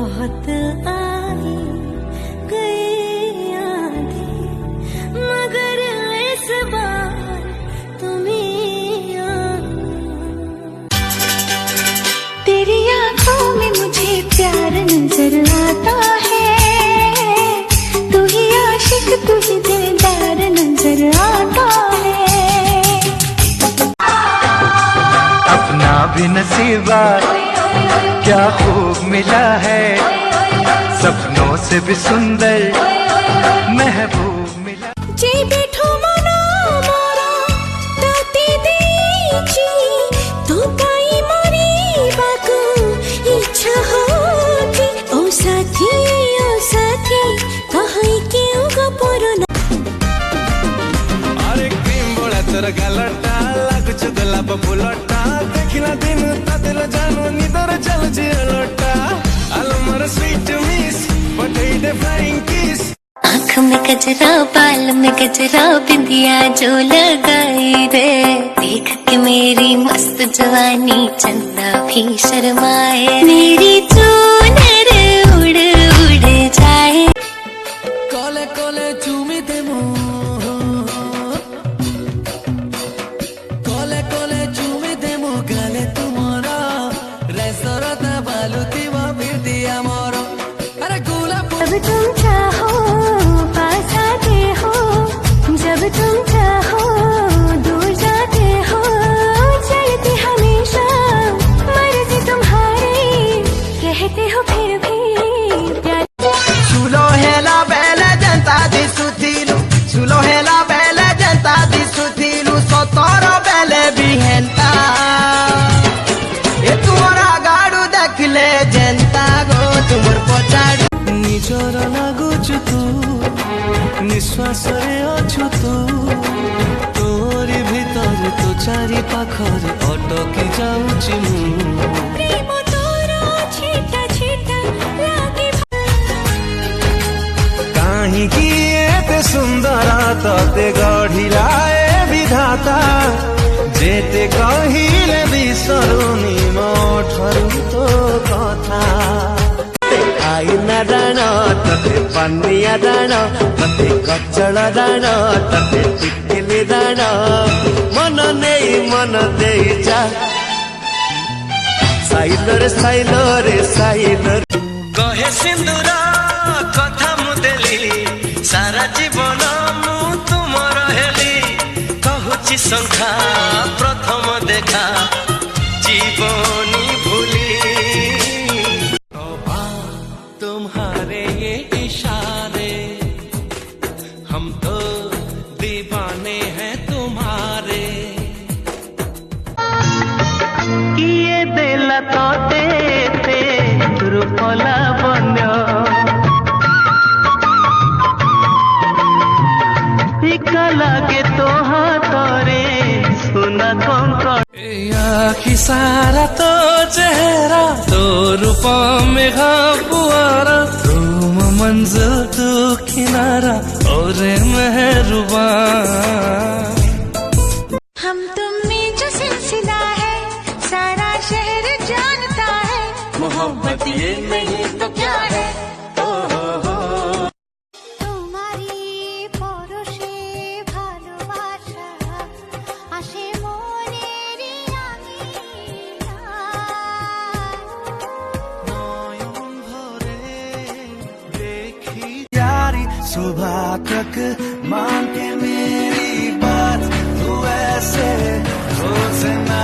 बहुत आई गई आधी, मगर इस बार तुम्हें तेरी आंखों में मुझे प्यार नजर आता है, तू ही आशिक तू ही दिलदार नजर आता है। अपना भी नसीबा क्या खूब मिला है, सपनों से भी सुंदर महबूब मिला। जे बैठो मना मारा ताते देची, तो काई मारी बाकू इच्छा होती। ओ साथी कहाई क्यों गपुरना। अरे क्रीम बोला तोर गालटा लागुच गोलाप फुलटा, देखिला दिन तातेल जानो निदर चलुची लोटा। आलो मोर स्वीट मिस पठेई दे फ्लाइंग किस। आँख में गजरा बाल में गजरा बिंदिया जो लगाई रे, देख के मेरी मस्त जवानी चंदा भी शर्माए। मेरी चूनर उड़ उड़ जाए। कोले कोले चूमी दे मो, कोले कोले चूमी दे मो गाले तुमरा, रेसरता बालुती वो बिरदिया मोरो। अरे गुलाब जब तुम चाहो पास आते हो, जब तुम चाहो दूर जाते हो, चलते हमेशा मर्जी तुम्हारी, कहते हो फिर भी प्यार। सुलो हेला बेले जनता दी सुथिलु, सुलो हेला बेले जनता दी सुथिलु, सतरो बेले भी हेंता। ए तुमरा गाड़ू देखले जनता गो तुमर पछाड़ू। निजर लागुचु तू निश्वास रे अछु तू, तोरी भीतर तो चारि पाखरे अटकी जाउची मु। प्रेम तोरो छीटा छीटा लागे। काहींकि एते सुंदर तते गढ़िला ए विधाता, जेते कहिले बिसरुनी मोठरु तो कथा। आईना डाण तते पानिया डाण, तते कचड़ डाण तते टिकिली डाण, मन नेई मन देई जा साइलरे साइलरे साइलर। कहे सिंदूर कथा मुदेली, सारा जीवन मु तुमर हेली, कहूची संख्या प्रथम देखा जीवनी भूली। तुम्हारे ये इशारे हम तो दीवाने हैं तुम्हारे। किए देला तो देते रूपला बन्य, फिका लागे तो हाथरे सुना कंकड़। आखि सारा तो चेहरा तो रूप में पुआरा, तुम मंजिल तो किनारा और मेहरबान। हम तुम में जो सिलसिला है सारा शहर जानता है, मोहब्बत ये नहीं तो क्या है। तुम्हारी परोशे भालोबाशा আসে মনের আঙিনা। नयन भरे देखी यारी सुबह तक मान के मेरी बात, तू ऐसे रोज ना